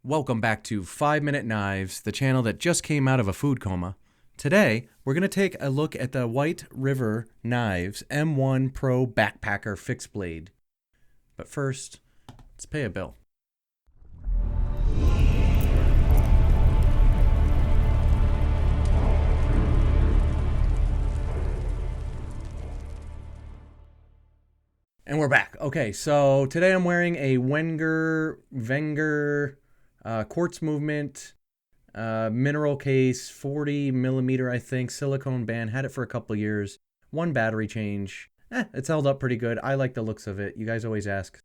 Welcome back to 5-Minute Knives, the channel that just came out of a food coma. Today, we're going to take a look at the White River Knives M1 Pro Backpacker Fixed Blade. But first, let's pay a bill. And we're back. Okay, so today I'm wearing a Wenger quartz movement mineral case, 40 millimeter, I think, silicone band. Had it for a couple years. One battery change. It's held up pretty good. I like the looks of it. You guys always ask.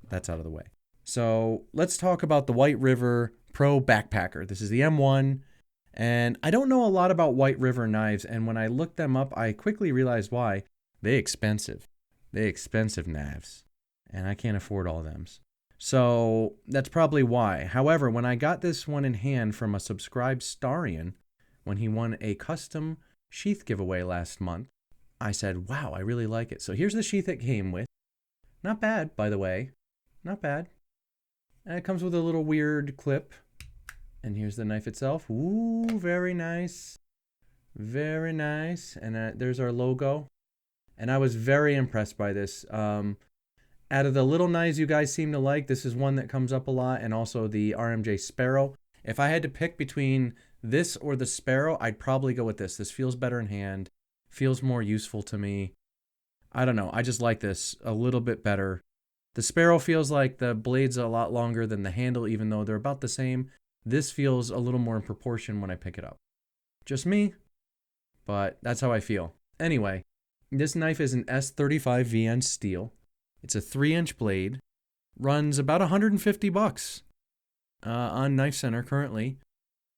That's out of the way. So let's talk about the White River Pro Backpacker. This is the M1. And I don't know a lot about White River knives. And when I looked them up, I quickly realized why. They're expensive. They're expensive knives. And I can't afford all of them. So that's probably why. However, when I got this one in hand from a subscribed Starian, when he won a custom sheath giveaway last month, I said, wow, I really like it. So here's the sheath it came with. Not bad, by the way. Not bad. And it comes with a little weird clip. And here's the knife itself. Ooh, very nice. Very nice. And there's our logo. And I was very impressed by this. Out of the little knives you guys seem to like, this is one that comes up a lot, and also the RMJ Sparrow. If I had to pick between this or the Sparrow, I'd probably go with this. This feels better in hand, feels more useful to me. I don't know, I just like this a little bit better. The Sparrow feels like the blade's a lot longer than the handle, even though they're about the same. This feels a little more in proportion when I pick it up. Just me, but that's how I feel. Anyway, this knife is an S35 VN steel. It's a 3-inch blade, runs about $150 on Knife Center currently,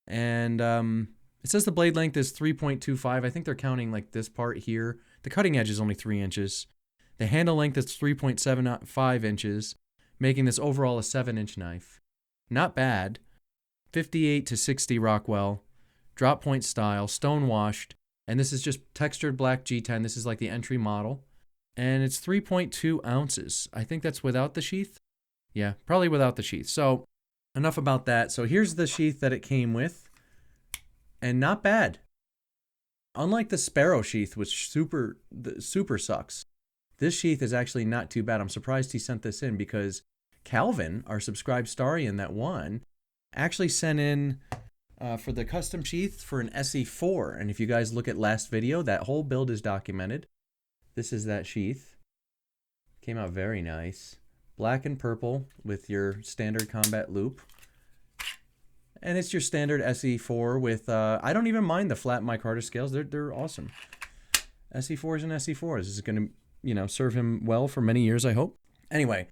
and it says the blade length is 3.25. I think they're counting like this part here. The cutting edge is only 3 inches. The handle length is 3.75 inches, making this overall a 7-inch knife. Not bad. 58 to 60 Rockwell, drop point style, stone washed, and this is just textured black G10. This is like the entry model. And it's 3.2 ounces. I think that's without the sheath. Yeah, probably without the sheath. So enough about that. So here's the sheath that it came with. And not bad. Unlike the Sparrow sheath, which super sucks, this sheath is actually not too bad. I'm surprised he sent this in because Calvin, our subscribed Starian that won, actually sent in for the custom sheath for an SE4. And if you guys look at last video, that whole build is documented. This is that sheath. Came out very nice. Black and purple with your standard combat loop. And it's your standard SE4 with, I don't even mind the flat micarta scales. They're awesome. SE4s and SE4s. This is going to, serve him well for many years, I hope. Anyway,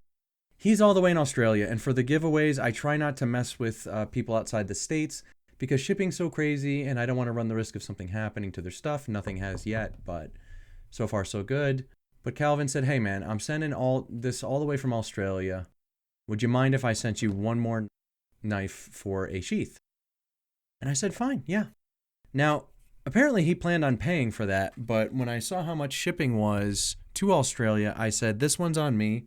he's all the way in Australia. And for the giveaways, I try not to mess with people outside the States because shipping's so crazy and I don't want to run the risk of something happening to their stuff. Nothing has yet, but so far, so good. But Calvin said, hey, man, I'm sending all the way from Australia. Would you mind if I sent you one more knife for a sheath? And I said, fine, yeah. Now, apparently he planned on paying for that, but when I saw how much shipping was to Australia, I said, this one's on me.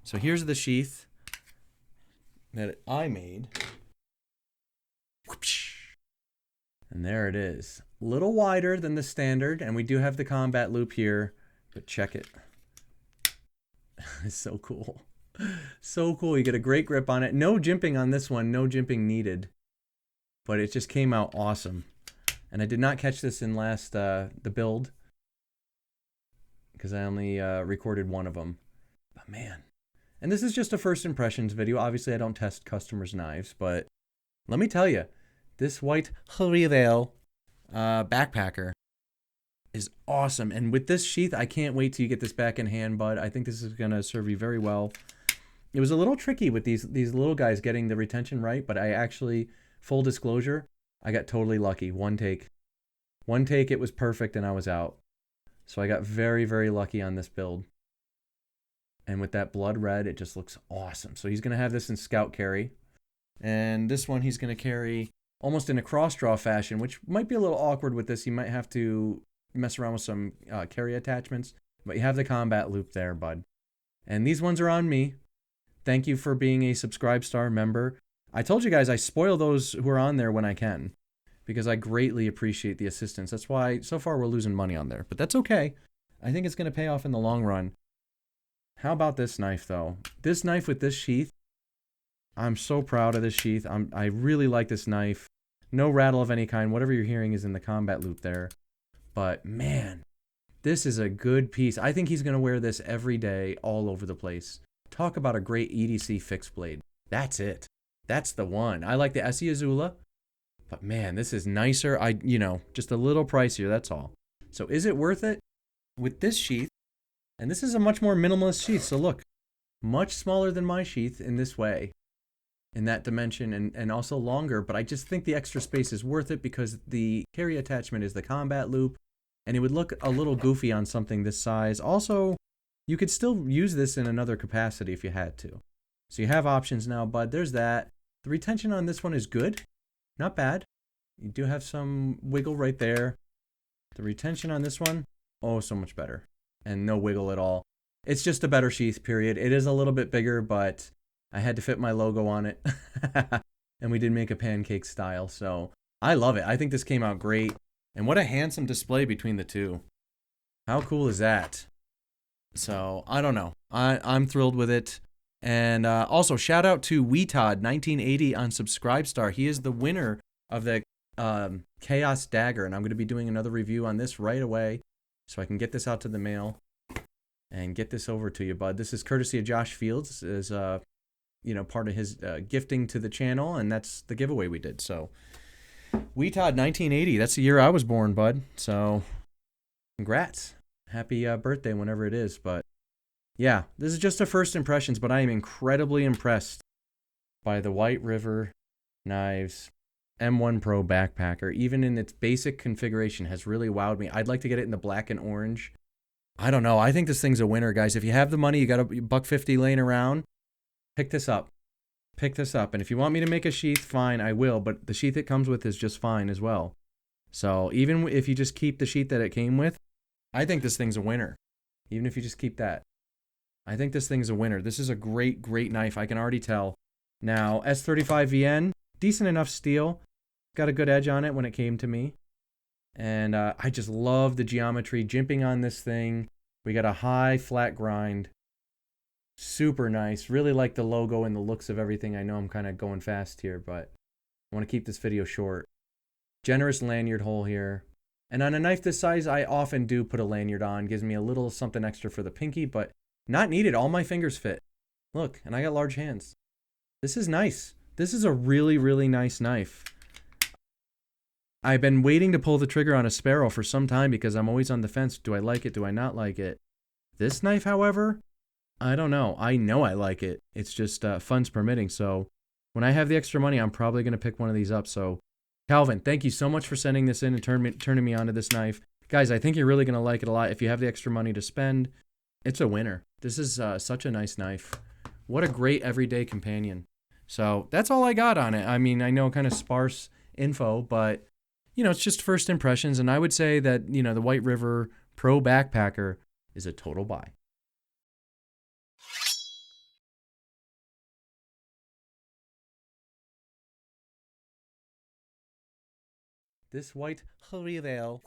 So here's the sheath that I made. And there it is. A little wider than the standard, and we do have the combat loop here, but check it. It's so cool. So cool. You get a great grip on it. No jimping on this one. No jimping needed. But it just came out awesome. And I did not catch this in the build because I only recorded one of them. But man. And this is just a first impressions video. Obviously, I don't test customers' knives, but let me tell you, this White River backpacker is awesome. And with this sheath, I can't wait till you get this back in hand, bud. I think this is going to serve you very well. It was a little tricky with these little guys getting the retention right, but I actually, full disclosure, I got totally lucky. One take, it was perfect, and I was out. So I got very, very lucky on this build. And with that blood red, it just looks awesome. So he's going to have this in scout carry. And this one he's going to carry almost in a cross draw fashion, which might be a little awkward with this. You might have to mess around with some carry attachments, but you have the combat loop there, bud. And these ones are on me. Thank you for being a Subscribe Star member. I told you guys I spoil those who are on there when I can because I greatly appreciate the assistance. That's why so far we're losing money on there, but that's okay. I think it's going to pay off in the long run. How about this knife though? This knife with this sheath, I'm so proud of this sheath. I really like this knife. No rattle of any kind. Whatever you're hearing is in the combat loop there. But man, this is a good piece. I think he's going to wear this every day all over the place. Talk about a great EDC fixed blade. That's it. That's the one. I like the Essie Azula, but man, this is nicer. Just a little pricier, that's all. So is it worth it? With this sheath, and this is a much more minimalist sheath, so look, much smaller than my sheath in this way, in that dimension, and also longer, but I just think the extra space is worth it because the carry attachment is the combat loop, and it would look a little goofy on something this size. Also, you could still use this in another capacity if you had to. So you have options now, bud. There's that. The retention on this one is good. Not bad. You do have some wiggle right there. The retention on this one, oh, so much better. And no wiggle at all. It's just a better sheath, period. It is a little bit bigger, but I had to fit my logo on it. And we did make a pancake style, so I love it. I think this came out great. And what a handsome display between the two. How cool is that? So, I don't know. I'm thrilled with it. And also, shout out to WeTodd1980 on Subscribestar. He is the winner of the Chaos Dagger, and I'm going to be doing another review on this right away so I can get this out to the mail and get this over to you, bud. This is courtesy of Josh Fields, as part of his gifting to the channel, and that's the giveaway we did. So, WeTodd1980, that's the year I was born, bud. So, congrats. Happy birthday whenever it is, but yeah, this is just a first impressions, but I am incredibly impressed by the White River Knives M1 Pro Backpacker. Even in its basic configuration has really wowed me. I'd like to get it in the black and orange. I don't know. I think this thing's a winner, guys. If you have the money, you got $150 laying around, pick this up. Pick this up. And if you want me to make a sheath, fine, I will. But the sheath it comes with is just fine as well. So even if you just keep the sheath that it came with, I think this thing's a winner. Even if you just keep that. I think this thing's a winner. This is a great, great knife. I can already tell. Now, S35VN, decent enough steel. Got a good edge on it when it came to me. And I just love the geometry. Jimping on this thing. We got a high, flat grind. Super nice. Really like the logo and the looks of everything. I know I'm kind of going fast here, but I want to keep this video short. Generous lanyard hole here. And on a knife this size, I often do put a lanyard on. Gives me a little something extra for the pinky, but not needed. All my fingers fit. Look, and I got large hands. This is nice. This is a really, really nice knife. I've been waiting to pull the trigger on a Sparrow for some time because I'm always on the fence. Do I like it? Do I not like it? This knife, however, I don't know. I know I like it. It's just funds permitting. So when I have the extra money, I'm probably going to pick one of these up. So Calvin, thank you so much for sending this in and turning me onto this knife. Guys, I think you're really going to like it a lot. If you have the extra money to spend, it's a winner. This is such a nice knife. What a great everyday companion. So that's all I got on it. I mean, I know kind of sparse info, but, it's just first impressions. And I would say that, the White River Pro Backpacker is a total buy. This White River.